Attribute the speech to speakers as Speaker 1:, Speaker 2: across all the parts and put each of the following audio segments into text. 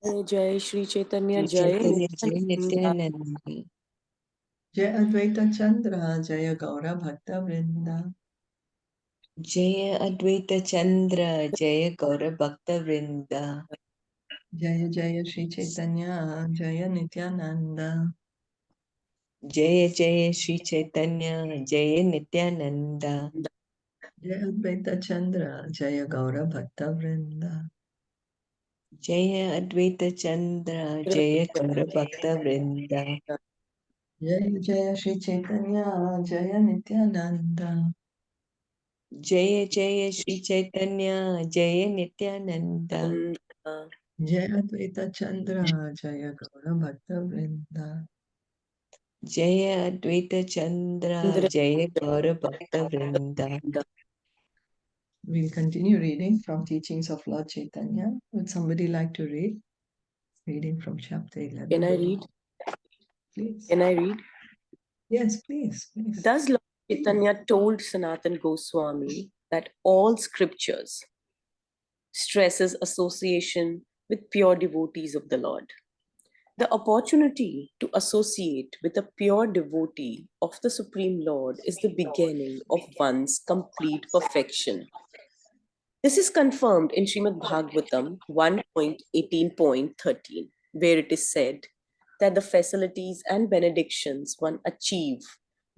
Speaker 1: Jai Shri Chaitanya,
Speaker 2: Jai
Speaker 1: Jai
Speaker 2: Nityananda.
Speaker 3: Jai Advaita Chandra, Jaya Gaura Bhakta Vrinda.
Speaker 2: Jaya Advaita Chandra, Jaya Gaura Bhakta Vrinda.
Speaker 3: Jaya Jaya Shri Chaitanya, Jaya Nityananda.
Speaker 2: Jaya Jaya Shri Chaitanya, Jaya Nityananda.
Speaker 3: Jaya Advaita Chandra, Jaya Gaura Bhakta Vrinda.
Speaker 2: Jaya Advaita Chandra, Jaya Gaura Bhakta Vrinda.
Speaker 3: Jaya Jaya Shri Chaitanya, Jaya Nityananda.
Speaker 2: Jaya Jaya Shri Chaitanya, Jaya Nityananda.
Speaker 3: Jaya Advaita Chandra, Jaya Gaura Bhakta Vrinda.
Speaker 2: Jaya Advaita Chandra, Jaya Gaura Bhakta Vrinda.
Speaker 3: We'll continue reading from Teachings of Lord Chaitanya. Would somebody like to read? Reading from chapter 11.
Speaker 1: Can I read?
Speaker 3: Please.
Speaker 1: Can I read?
Speaker 3: Yes, please.
Speaker 1: Thus Lord Caitanya told Sanatana Gosvāmī that all scriptures stresses association with pure devotees of the Lord. The opportunity to associate with a pure devotee of the Supreme Lord is the beginning of one's complete perfection. This is confirmed in Srimad Bhagavatam 1.18.13, where it is said that the facilities and benedictions one achieves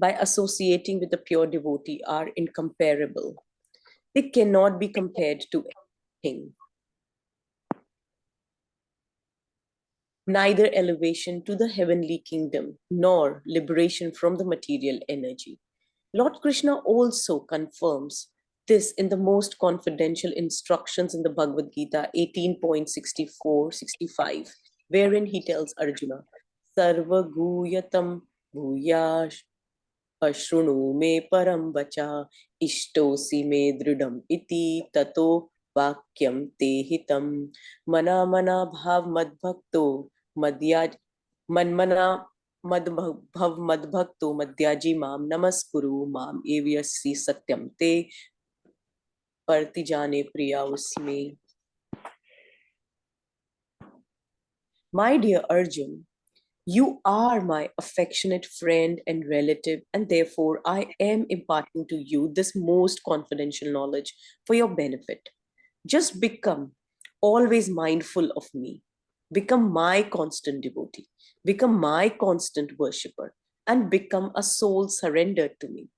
Speaker 1: by associating with a pure devotee are incomparable. They cannot be compared to anything. Neither elevation to the heavenly kingdom nor liberation from the material energy. Lord Krishna also confirms this in the most confidential instructions in the Bhagavad Gita 18.64-65, wherein he tells Arjuna, Sarva guyatam bhuyash ashrunu me param vacha ishtosi me dridam iti tato vakyam te hitam mana mana bhav madbhakto madhyaj manmana madbhav madbhakto madhyaji mam namaskuru mam evyasi satyam te partijane priya usme. My dear Arjun, you are my affectionate friend and relative, and therefore I am imparting to you this most confidential knowledge for your benefit. Just become always mindful of me. Become my constant devotee. Become my constant worshipper, and become a soul surrendered to me.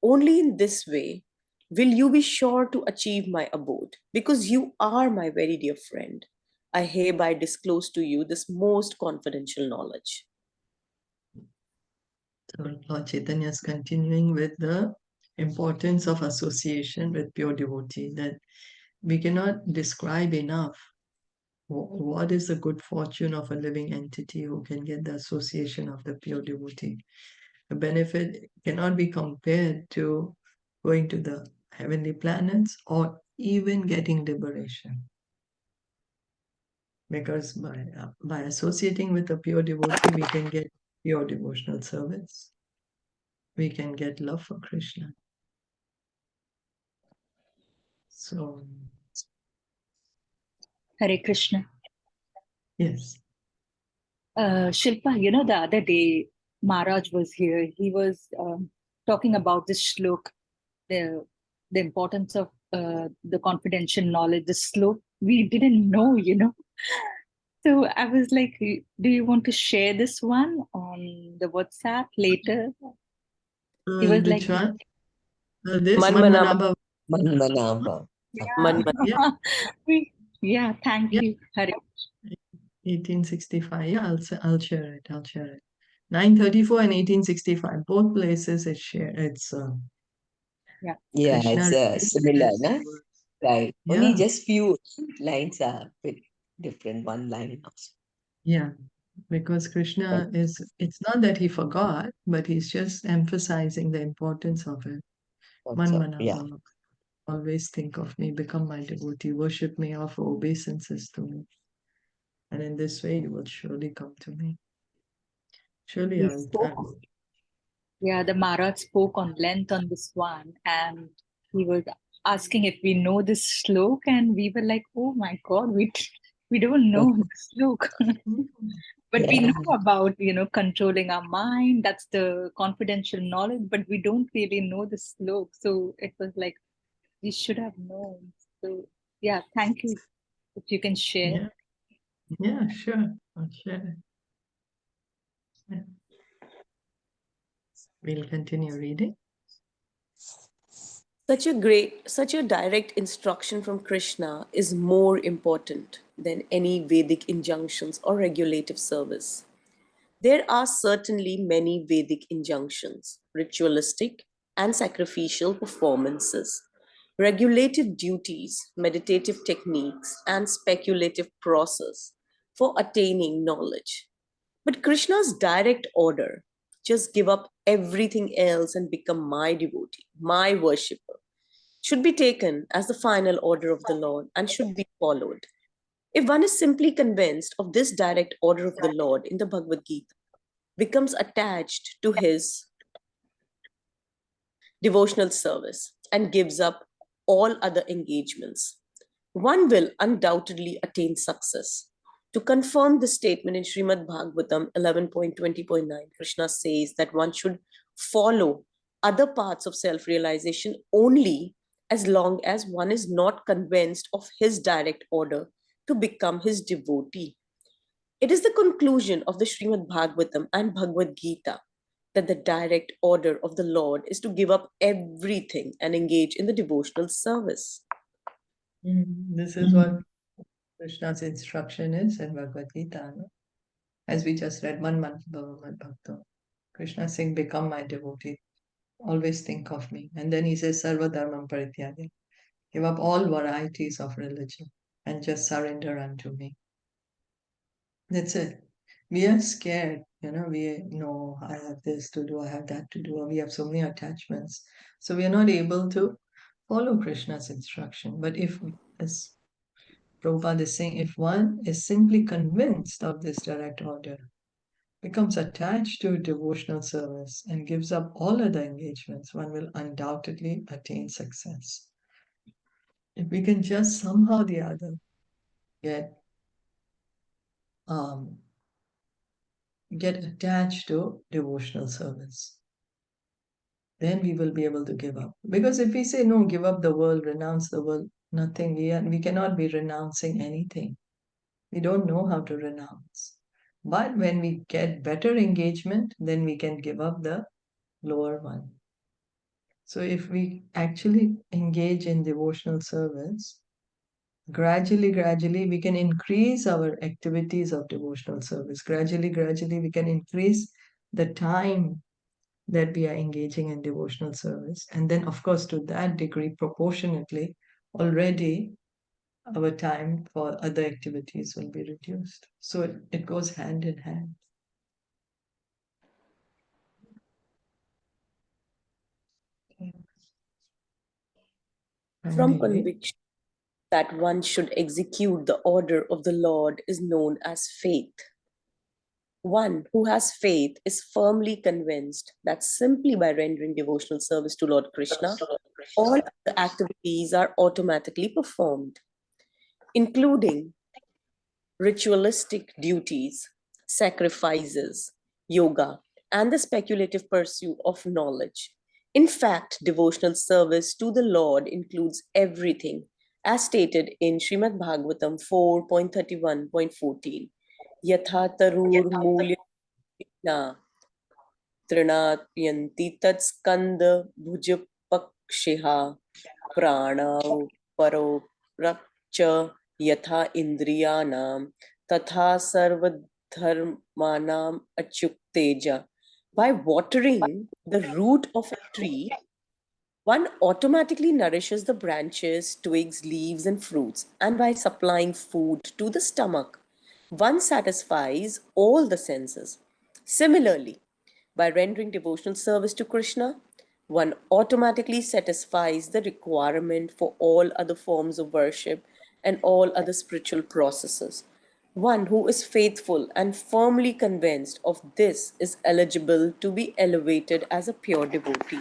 Speaker 1: Only in this way will you be sure to achieve my abode, because you are my very dear friend. I hereby disclose to you this most confidential knowledge.
Speaker 3: So Lord Chaitanya is continuing with the importance of association with pure devotee, that we cannot describe enough what is the good fortune of a living entity who can get the association of the pure devotee. The benefit cannot be compared to going to the heavenly planets or even getting liberation. Because by associating with a pure devotee, we can get pure devotional service. We can get love for Krishna. So,
Speaker 4: Hare Krishna.
Speaker 3: yes.
Speaker 4: Shilpa, the other day, Maharaj was here. He was talking about this shlok, the importance of the confidential knowledge, the shlok. We didn't know. So I was like, do you want to share this one on the WhatsApp later? He was
Speaker 3: Which
Speaker 4: like,
Speaker 3: one? This
Speaker 1: Manmanaba.
Speaker 2: Manmanaba.
Speaker 4: Yeah, thank you. Hare.
Speaker 3: 1865. Yeah, I'll share it. 934 and 1865. Both places it's shared. It's
Speaker 2: Yeah,
Speaker 3: Krishna
Speaker 2: it's similar, na? Right. Only
Speaker 3: Yeah.
Speaker 2: just few lines are a bit different. One line also.
Speaker 3: Yeah, because Krishna it's not that he forgot, but he's just emphasizing the importance of it.
Speaker 2: Yeah.
Speaker 3: Always think of me, become my devotee, worship me, offer obeisances to me. And in this way, you will surely come to me. Surely
Speaker 4: Yeah, the Maharaj spoke on length on this one, and he was asking if we know this shlok, and we were like, oh my God, We don't know this slok. But we
Speaker 2: Yeah.
Speaker 4: know about, controlling our mind. That's the confidential knowledge, but we don't really know the slok. So it was like, we should have known. So yeah, thank you. If you can share.
Speaker 3: Yeah, yeah, sure. I'll share it. Yeah. We'll continue reading.
Speaker 1: Such a direct instruction from Krishna is more important than any Vedic injunctions or regulative service. There are certainly many Vedic injunctions, ritualistic and sacrificial performances, regulative duties, meditative techniques, and speculative process for attaining knowledge. But Krishna's direct order, just give up everything else and become my devotee, my worshipper, should be taken as the final order of the Lord and should be followed. If one is simply convinced of this direct order of the Lord in the Bhagavad Gita, becomes attached to his devotional service and gives up all other engagements, one will undoubtedly attain success. To confirm the statement in Srimad Bhagavatam 11.20.9, Krishna says that one should follow other paths of self realization only as long as one is not convinced of his direct order to become his devotee. It is the conclusion of the Srimad Bhagavatam and Bhagavad Gita that the direct order of the Lord is to give up everything and engage in the devotional service.
Speaker 3: This is what Krishna's instruction is in Bhagavad Gita. No? As we just read, Man Bhakta. Krishna saying, become my devotee. Always think of me. And then he says, Sarva Dharmam Parityage. Give up all varieties of religion and just surrender unto me. That's it. We are scared, we know I have this to do, I have that to do, or we have so many attachments. So we are not able to follow Krishna's instruction. But if, as Prabhupada is saying, if one is simply convinced of this direct order, becomes attached to devotional service, and gives up all other engagements, one will undoubtedly attain success. If we can just somehow or the other get attached to devotional service, then we will be able to give up. Because if we say, no, give up the world, renounce the world, nothing, we cannot be renouncing anything. We don't know how to renounce. But when we get better engagement, then we can give up the lower one. So if we actually engage in devotional service, gradually, we can increase our activities of devotional service. Gradually, we can increase the time that we are engaging in devotional service. And then, of course, to that degree, proportionately, already our time for other activities will be reduced. So it goes hand in hand.
Speaker 1: From
Speaker 3: Finally,
Speaker 1: conviction that one should execute the order of the Lord is known as faith. One who has faith is firmly convinced that simply by rendering devotional service to Lord Krishna, all the activities are automatically performed, including ritualistic duties, sacrifices, yoga, and the speculative pursuit of knowledge. In fact, devotional service to the Lord includes everything, as stated in Srimad Bhagavatam 4.31.14. Yatha tarur mulya trinatyanti tatskanda bhujapakshiha pranau paro rakcha yatha indriyanam tatha sarvadharmanam achukteja. By watering the root of a tree, one automatically nourishes the branches, twigs, leaves, and fruits, and by supplying food to the stomach, one satisfies all the senses. Similarly, by rendering devotional service to Krishna, one automatically satisfies the requirement for all other forms of worship and all other spiritual processes. One who is faithful and firmly convinced of this is eligible to be elevated as a pure devotee.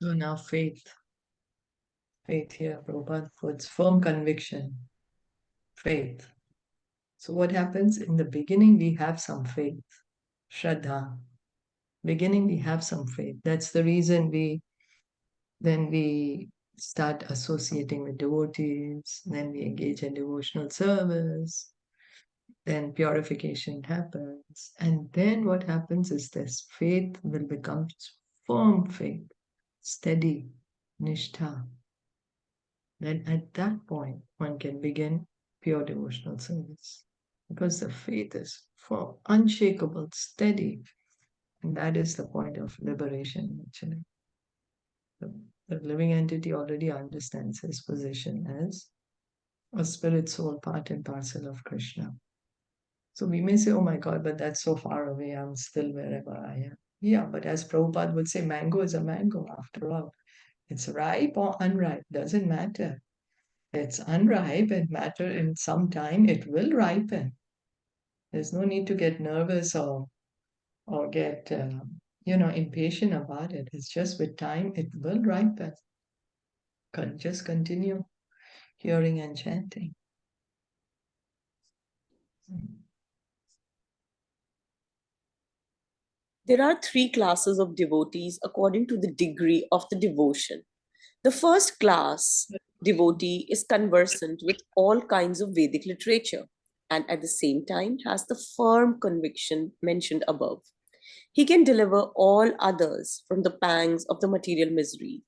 Speaker 3: so now faith here, Prabhupada puts firm conviction. faith. So what happens in the beginning? We have some faith, Shraddha. Beginning, we have some faith. That's the reason we start associating with devotees, then we engage in devotional service, then purification happens. And then what happens is this faith will become firm faith, steady, nishtha. Then at that point, one can begin pure devotional service because the faith is firm, unshakable, steady. And that is the point of liberation, actually. The living entity already understands his position as a spirit soul, part and parcel of Krishna. So we may say, oh my God, but that's so far away. I'm still wherever I am. Yeah, but as Prabhupada would say, mango is a mango after all. It's ripe or unripe, doesn't matter. It's unripe and matter in some time it will ripen. There's no need to get nervous or get impatient about it. It's just with time it will ripen. Just continue hearing and chanting.
Speaker 1: There are three classes of devotees according to the degree of the devotion. The first class devotee is conversant with all kinds of Vedic literature and at the same time has the firm conviction mentioned above. He can deliver all others from the pangs of the material misery.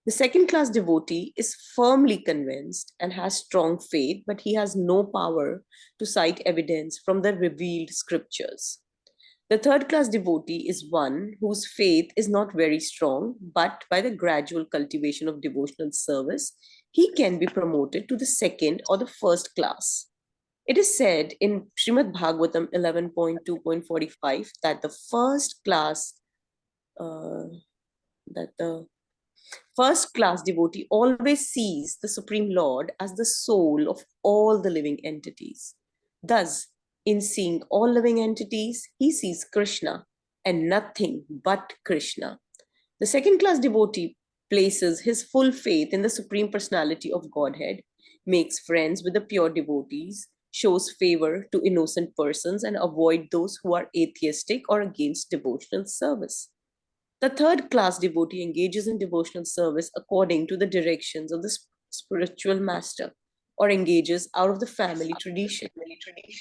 Speaker 1: The second class devotee is firmly convinced and has strong faith, but he has no power to cite evidence from the revealed scriptures. The third class devotee is one whose faith is not very strong, but by the gradual cultivation of devotional service, he can be promoted to the second or the first class. It is said in Srimad Bhagavatam 11.2.45 that the first class devotee always sees the Supreme Lord as the soul of all the living entities. Thus, in seeing all living entities, he sees Krishna and nothing but Krishna. The second class devotee places his full faith in the Supreme Personality of Godhead, makes friends with the pure devotees, shows favor to innocent persons, and avoid those who are atheistic or against devotional service. The third class devotee engages in devotional service according to the directions of the spiritual master or engages out of the family tradition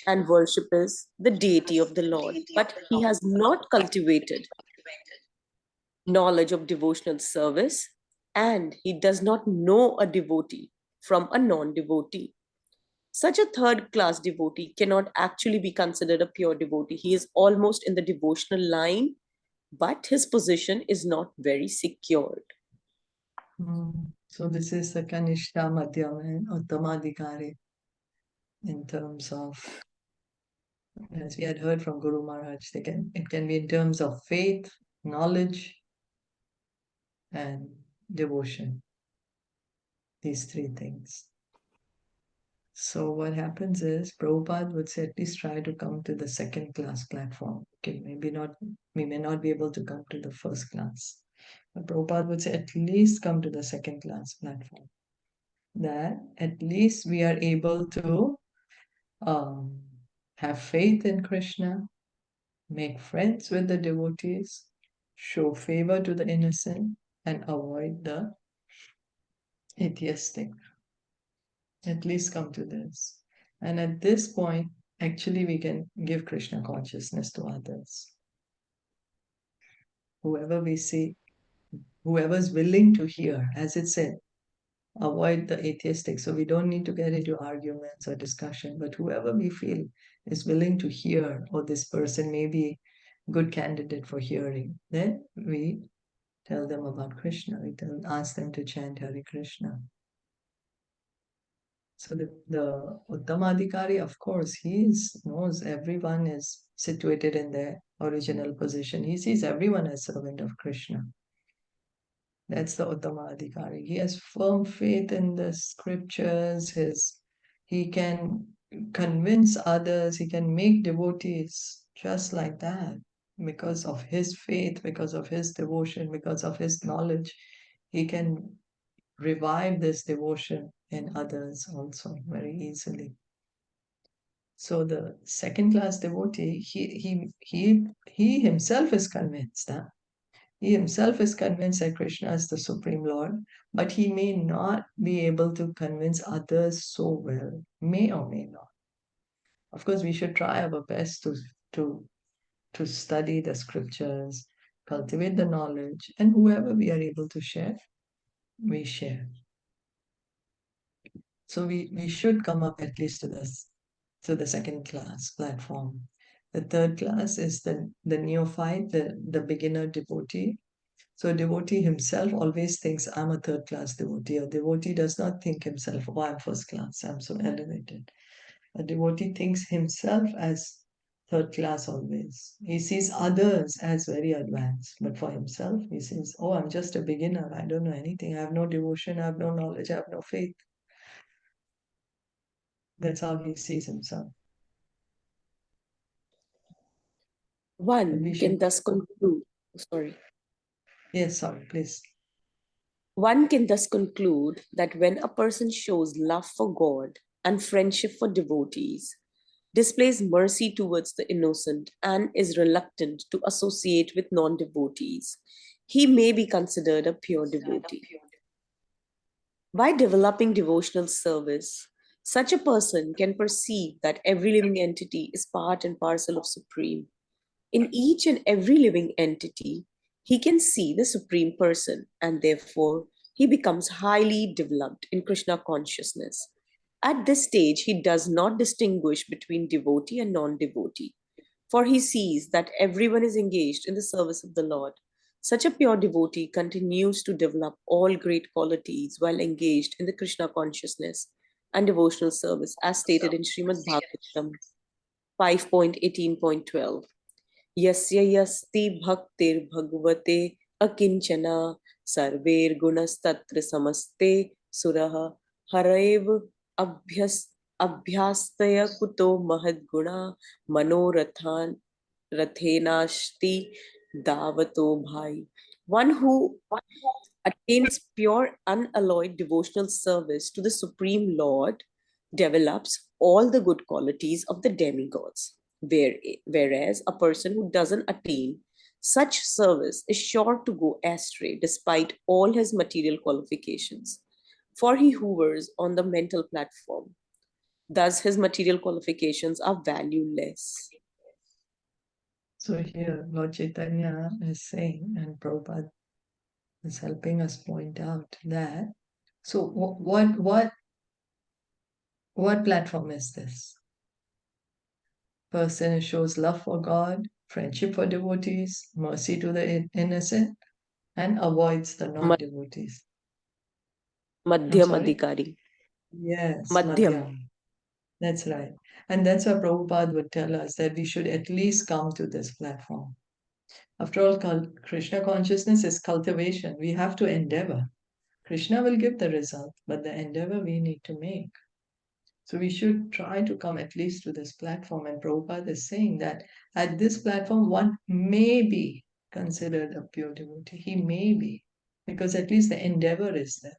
Speaker 1: and worships the deity of the Lord, but he has not cultivated knowledge of devotional service and he does not know a devotee from a non-devotee. Such a third class devotee cannot actually be considered a pure devotee. He is almost in the devotional line, but his position is not very secured.
Speaker 3: So this is the Kanishta, Madhyam, and Uttamadhikari in terms of, as we had heard from Guru Maharaj, it can be in terms of faith, knowledge, and devotion. These three things. So what happens is Prabhupada would say at least try to come to the second class platform. Okay, we may not be able to come to the first class. But Prabhupada would say at least come to the second class platform. That at least we are able to have faith in Krishna, make friends with the devotees, show favor to the innocent, and avoid the atheistic. At least come to this. And at this point, actually, we can give Krishna consciousness to others. Whoever we see, whoever's willing to hear, as it said, avoid the atheistic. So we don't need to get into arguments or discussion, but whoever we feel is willing to hear, or this person may be a good candidate for hearing, then we tell them about Krishna. We ask them to chant Hare Krishna. So the Uttamadhikari, of course, he knows everyone is situated in their original position. He sees everyone as servant of Krishna. That's the Uttamadhikari. He has firm faith in the scriptures. He can convince others. He can make devotees just like that because of his faith, because of his devotion, because of his knowledge. He can revive this devotion in others also very easily. So the second-class devotee, he himself is convinced. He himself is convinced that Krishna is the Supreme Lord, but he may not be able to convince others so well, may or may not. Of course, we should try our best to study the scriptures, cultivate the knowledge, and whoever we are able to share, we share. So we should come up at least to the second class platform. The third class is the neophyte, the beginner devotee. So a devotee himself always thinks, I'm a third class devotee. A devotee does not think himself, oh, I'm first class, I'm so elevated. A devotee thinks himself as third class always. He sees others as very advanced, but for himself, he says, oh, I'm just a beginner. I don't know anything. I have no devotion. I have no knowledge. I have no faith. That's how he sees himself.
Speaker 1: One
Speaker 3: We
Speaker 1: can
Speaker 3: should.
Speaker 1: thus conclude, sorry.
Speaker 3: Yes, sorry, please.
Speaker 1: One can thus conclude that when a person shows love for God and friendship for devotees, displays mercy towards the innocent, and is reluctant to associate with non devotees, he may be considered a pure devotee. By developing devotional service, such a person can perceive that every living entity is part and parcel of Supreme. In each and every living entity, he can see the Supreme Person, and therefore he becomes highly developed in Krishna consciousness. At this stage, he does not distinguish between devotee and non devotee, for he sees that everyone is engaged in the service of the Lord. Such a pure devotee continues to develop all great qualities while engaged in the Krishna consciousness and devotional service, as stated in Srimad Bhagavatam 5.18.12. Yasya yasti bhaktir bhagavate akinchana sarver gunastatra samaste suraha haraiv abhyastaya kuto mahadguna manorathan rathenashti davato bhai. One who attains pure unalloyed devotional service to the Supreme Lord develops all the good qualities of the demigods. Whereas a person who doesn't attain such service is sure to go astray despite all his material qualifications, for he hovers on the mental platform. Thus, his material qualifications are valueless.
Speaker 3: So here, Lord Chaitanya is saying, and Prabhupada is helping us point out that. So what platform is this? Person who shows love for God, friendship for devotees, mercy to the innocent, and avoids the non-devotees. I'm
Speaker 1: Madhyam
Speaker 3: sorry?
Speaker 1: Adhikari.
Speaker 3: Yes,
Speaker 1: Madhyam.
Speaker 3: Madhyam. That's right. And that's why Prabhupada would tell us that we should at least come to this platform. After all, Krishna consciousness is cultivation. We have to endeavor. Krishna will give the result, but the endeavor we need to make. So we should try to come at least to this platform. And Prabhupada is saying that at this platform, one may be considered a pure devotee. He may be, because at least the endeavor is there.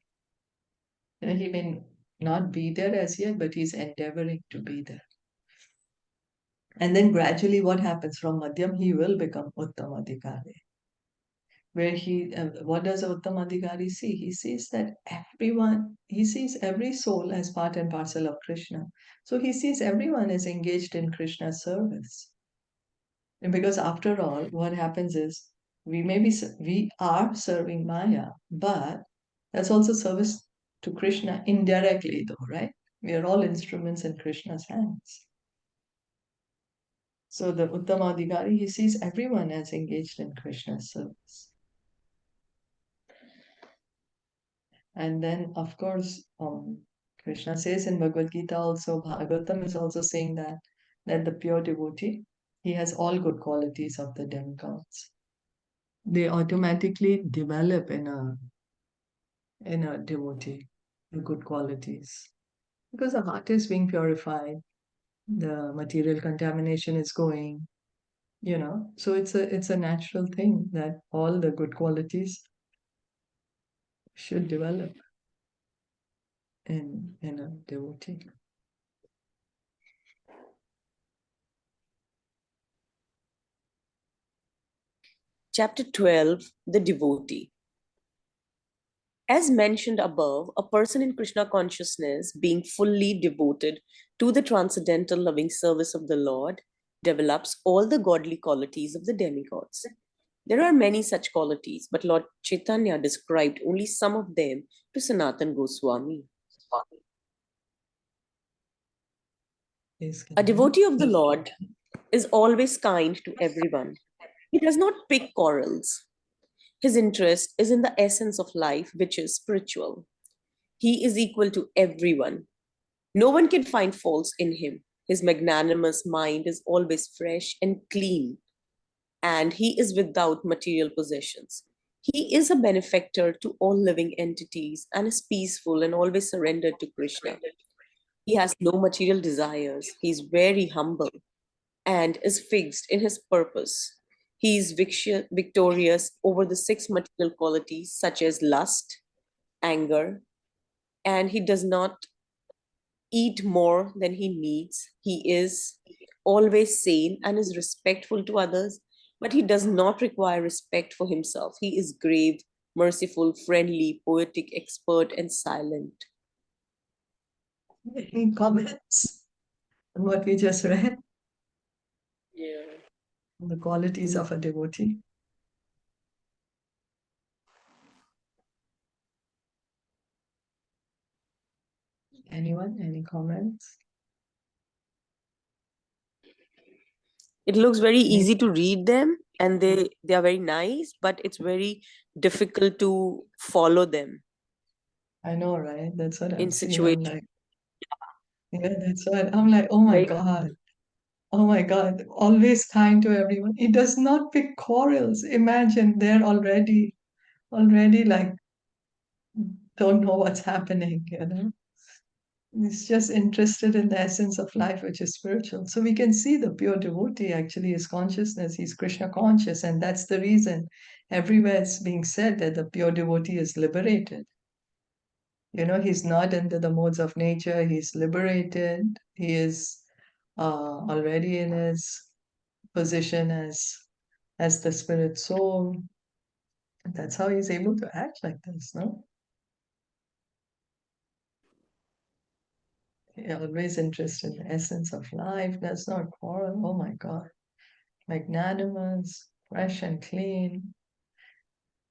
Speaker 3: He may not be there as yet, but he's endeavoring to be there. And then gradually what happens from Madhyam, he will become Uttamadhikari. Where what does Uttamadhikari see? He sees that he sees every soul as part and parcel of Krishna. So he sees everyone is engaged in Krishna's service. And because after all, what happens is we are serving Maya, but that's also service to Krishna indirectly though, right? We are all instruments in Krishna's hands. So the Uttamadhikari, he sees everyone as engaged in Krishna's service. And then, of course, Krishna says in Bhagavad Gita also, Bhagavatam is also saying that the pure devotee, he has all good qualities of the demigods. They automatically develop in a devotee, the good qualities. Because the heart is being purified, the material contamination is going, so it's a natural thing that all the good qualities should develop. in a devotee.
Speaker 1: Chapter 12, The Devotee. As mentioned above, a person in Krishna consciousness, being fully devoted to the transcendental loving service of the Lord, develops all the godly qualities of the demigods. There are many such qualities, but Lord Chaitanya described only some of them to Sanatana Gosvāmī. A devotee of the Lord is always kind to everyone. He does not pick quarrels. His interest is in the essence of life, which is spiritual. He is equal to everyone. No one can find faults in him. His magnanimous mind is always fresh and clean, and he is without material possessions. He is a benefactor to all living entities and is peaceful and always surrendered to Krishna. He has no material desires. He is very humble and is fixed in his purpose. He is victorious over the six material qualities such as lust, anger, and he does not eat more than he needs. He is always sane and is respectful to others, but he does not require respect for himself. He is grave, merciful, friendly, poetic, expert, and silent.
Speaker 3: Any comments on what we just read?
Speaker 1: Yeah.
Speaker 3: The qualities of a devotee. Anyone? Any comments?
Speaker 1: It looks very easy to read them and they are very nice, but it's very difficult to follow them
Speaker 3: I know, right? That's what I'm
Speaker 1: in
Speaker 3: seeing. I'm
Speaker 1: situations.
Speaker 3: like, yeah, that's what I'm like, oh my
Speaker 1: Very
Speaker 3: God. Oh my God. Always kind to everyone. He does not pick quarrels. Imagine they're already like don't know what's happening, you know. He's just interested in the essence of life, which is spiritual. So we can see the pure devotee actually is consciousness. He's Krishna conscious, and that's the reason everywhere it's being said that the pure devotee is liberated. You know, he's not into the modes of nature. He's liberated. He is already in his position as the spirit soul. That's how he's able to act like this, no? Always interested in the essence of life, does not quarrel. Oh my God. Magnanimous, fresh and clean,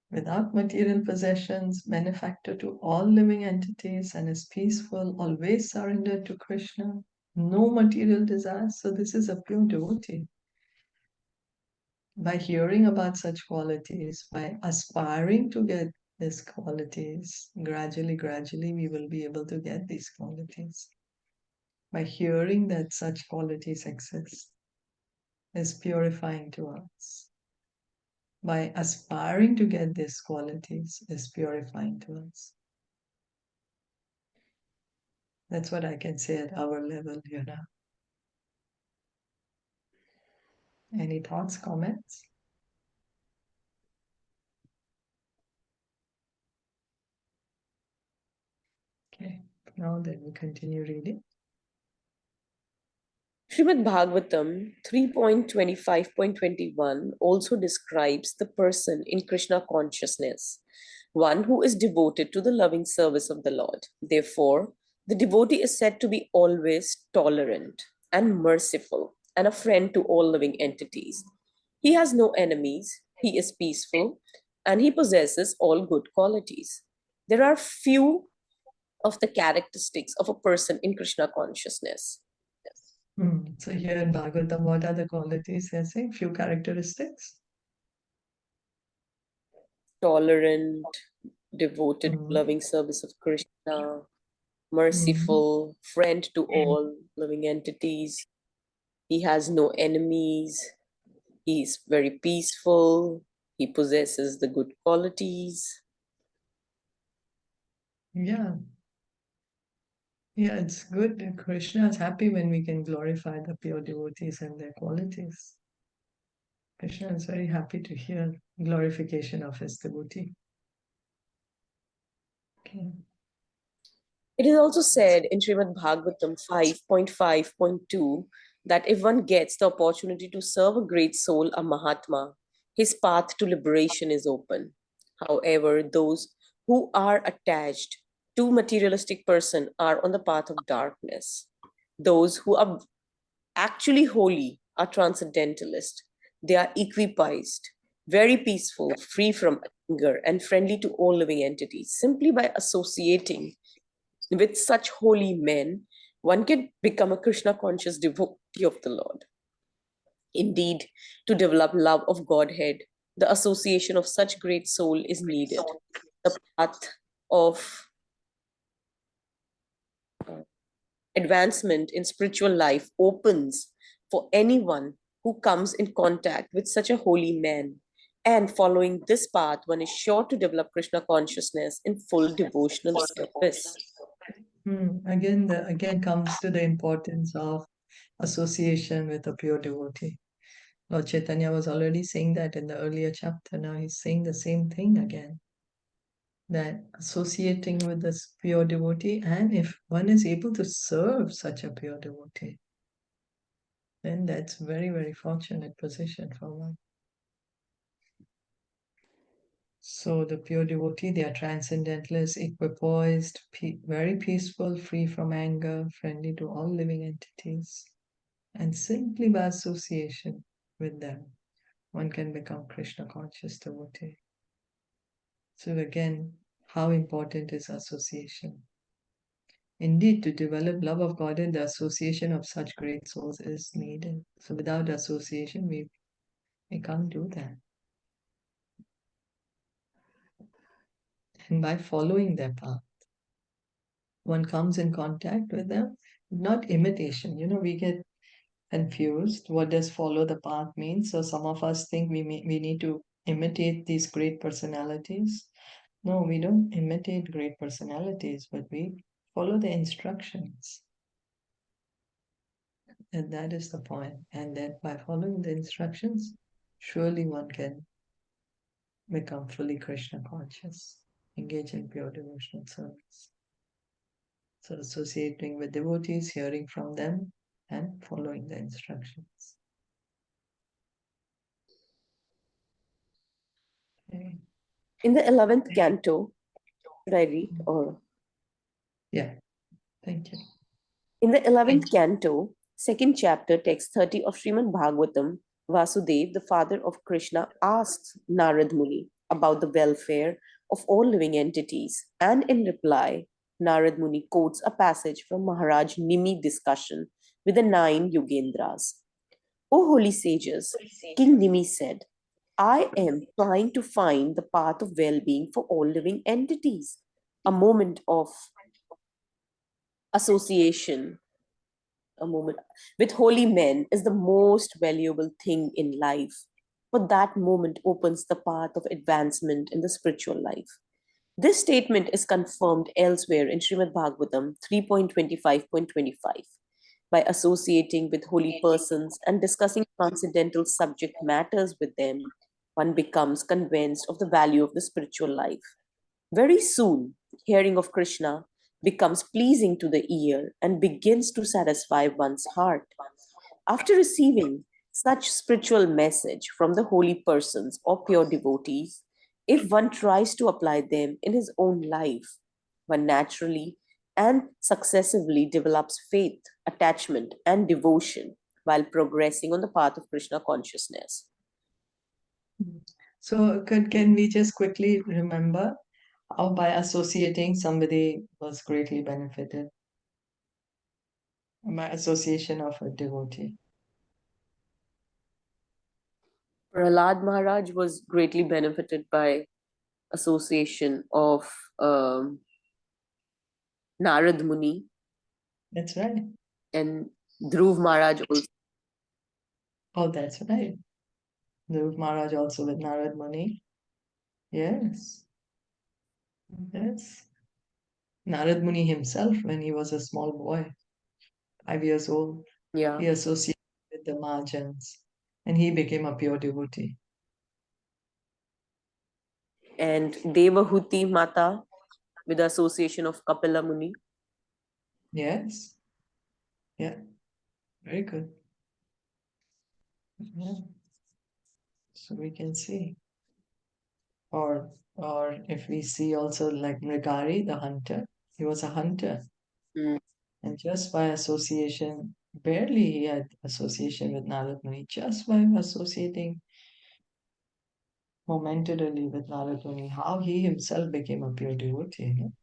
Speaker 3: without material possessions, benefactor to all living entities, and is peaceful, always surrendered to Krishna, no material desires. So this is a pure devotee. By hearing about such qualities, by aspiring to get these qualities, gradually, we will be able to get these qualities. By hearing that such qualities exist is purifying to us. By aspiring to get these qualities is purifying to us. That's what I can say at our level, you know. Any thoughts, comments? Okay, now then we continue reading.
Speaker 1: Srimad Bhagavatam 3.25.21 also describes the person in Krishna consciousness, one who is devoted to the loving service of the Lord. Therefore, the devotee is said to be always tolerant and merciful and a friend to all living entities. He has no enemies, he is peaceful, and he possesses all good qualities. There are few of the characteristics of a person in Krishna consciousness.
Speaker 3: So here in Bhagavatam, what are the qualities they're saying? Few characteristics.
Speaker 1: Tolerant, devoted, loving service of Krishna, merciful, friend to all living entities. He has no enemies. He's very peaceful. He possesses the good qualities.
Speaker 3: Yeah. Yeah, it's good. Krishna is happy when we can glorify the pure devotees and their qualities. Krishna is very happy to hear glorification of his devotee. Okay.
Speaker 1: It is also said in Srimad Bhagavatam 5.5.2 that if one gets the opportunity to serve a great soul, a Mahatma, his path to liberation is open. However, those who are attached to materialistic person are on the path of darkness. Those who are actually holy are transcendentalist. They are equipoised, very peaceful, free from anger, and friendly to all living entities. Simply by associating with such holy men, one can become a Krishna conscious devotee of the Lord. Indeed, to develop love of Godhead, the association of such great soul is needed. The path of advancement in spiritual life opens for anyone who comes in contact with such a holy man. And following this path, one is sure to develop Krishna consciousness in full devotional service.
Speaker 3: Again comes to the importance of association with a pure devotee. Lord Chaitanya was already saying that in the earlier chapter. Now he's saying the same thing again. That associating with this pure devotee, and if one is able to serve such a pure devotee, then that's very, very fortunate position for one. So the pure devotee, they are transcendentalists, equipoised, very peaceful, free from anger, friendly to all living entities. And simply by association with them, one can become Krishna conscious devotee. So again, how important is association? Indeed, to develop love of God and the association of such great souls is needed. So without association, we can't do that. And by following their path, one comes in contact with them, not imitation. We get confused. What does follow the path mean? So some of us think we need to imitate these great personalities. No, we don't imitate great personalities, but we follow the instructions. And that is the point. And that by following the instructions, surely one can become fully Krishna conscious, engage in pure devotional service. So associating with devotees, hearing from them, and following the instructions. Okay.
Speaker 1: In the 11th canto, should I read or?
Speaker 3: Yeah, thank you.
Speaker 1: In the 11th canto, second chapter, text 30 of Srimad Bhagavatam, Vasudev, the father of Krishna, asks Narad Muni about the welfare of all living entities. And in reply, Narad Muni quotes a passage from Maharaj Nimi discussion with the 9 Yogendras. O holy sages, King Nimi said, I am trying to find the path of well-being for all living entities. A moment of association, a moment with holy men is the most valuable thing in life. For that moment opens the path of advancement in the spiritual life. This statement is confirmed elsewhere in Srimad Bhagavatam 3.25.25. By associating with holy persons and discussing transcendental subject matters with them, one becomes convinced of the value of the spiritual life. Very soon, hearing of Krishna becomes pleasing to the ear and begins to satisfy one's heart. After receiving such spiritual message from the holy persons or pure devotees, if one tries to apply them in his own life, one naturally and successively develops faith, attachment, and devotion while progressing on the path of Krishna consciousness.
Speaker 3: So can we just quickly remember how by associating somebody was greatly benefited? By association of a devotee.
Speaker 1: Prahlad Maharaj was greatly benefited by association of Narad Muni.
Speaker 3: That's right.
Speaker 1: And Dhruv Maharaj also.
Speaker 3: Oh, that's right. Dhruv Maharaj also with Narad Muni. Yes. Yes. Narad Muni himself, when he was a small boy, 5 years old,
Speaker 1: Yeah.
Speaker 3: he associated with the Vachans and he became a pure devotee.
Speaker 1: And Devahuti Mata with the association of Kapila Muni.
Speaker 3: Yes. Yeah. Very good. Yeah. So we can see. Or if we see also like Mrigari, the hunter, he was a hunter.
Speaker 1: Mm.
Speaker 3: And just by association, barely he had association with Narad Muni, just by associating momentarily with Narad Muni, how he himself became a pure devotee. You know?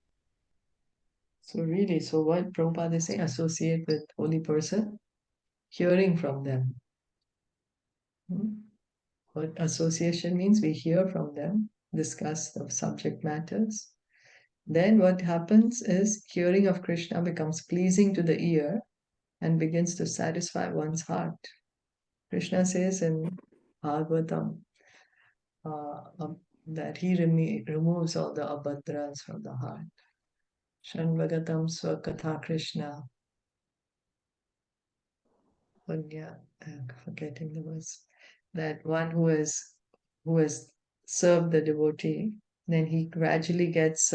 Speaker 3: So really, so what Prabhupada is saying, associate with holy person, hearing from them. What association means, we hear from them, discuss the subject matters. Then what happens is hearing of Krishna becomes pleasing to the ear and begins to satisfy one's heart. Krishna says in Bhagavatam that he removes all the abhadras from the heart. Shanvagatam Swakatha Krishna. Forgetting the words. That one who has served the devotee, then he gradually gets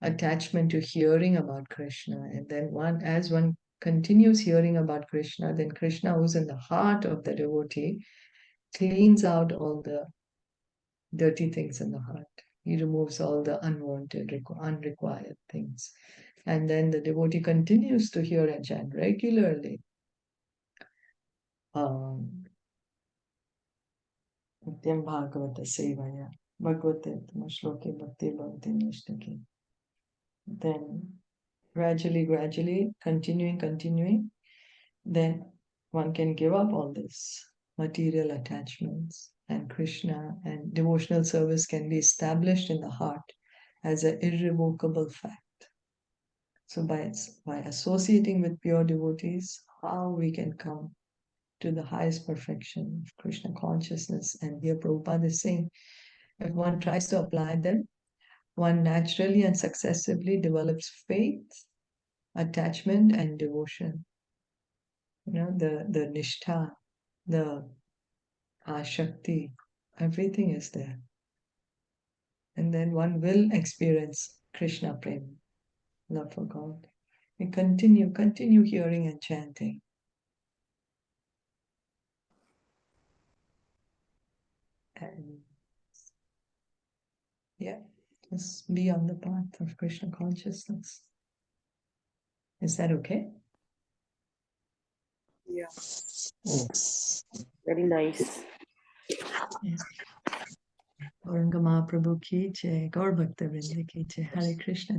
Speaker 3: attachment to hearing about Krishna. And then as one continues hearing about Krishna, then Krishna, who's in the heart of the devotee, cleans out all the dirty things in the heart. He removes all the unwanted, unrequired things. And then the devotee continues to hear and chant regularly. Nityam Bhagavata Sevaya Bhagavate Shloke Bhakti Bhavati Nishtaki. Then gradually, continuing, then one can give up all this material attachments, and Krishna and devotional service can be established in the heart as an irrevocable fact. So by associating with pure devotees, how we can come to the highest perfection of Krishna consciousness. And here Prabhupada is saying, if one tries to apply them, one naturally and successively develops faith, attachment, and devotion. You know, the nishtha, the shakti, everything is there. And then one will experience Krishna prema, love for God. We continue hearing and chanting. And yeah, just be on the path of Krishna consciousness. Is that okay?
Speaker 1: Yeah. Very nice.
Speaker 3: Yeah. Gauranga Mahaprabhu ki jai, Gaur Bhakta Vrinda ki jai, Hare Krishna.